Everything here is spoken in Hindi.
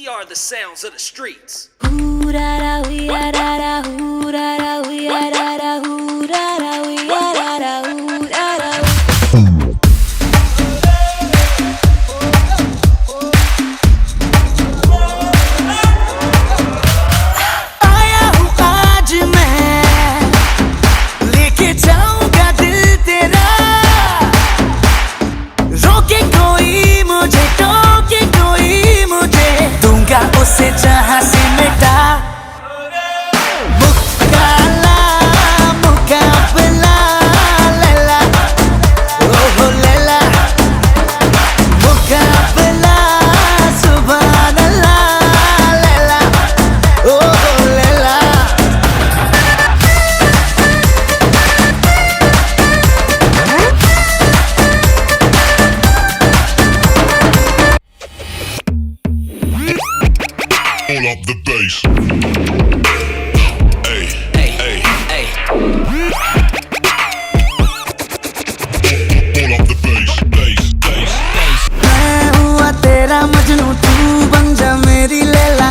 We are the sounds of the streets. उसे जहाँ से मिटा मुकाला मुकाबला लैला ओहो लैला मुकाबला सुभान अल्लाह लैला ओहो Laila Pull up the bass. Hey, hey, hey, hey. Pull up the bass, bass, bass, bass. मैं हुआ तेरा मजनू, तू बन जा मेरी लैला।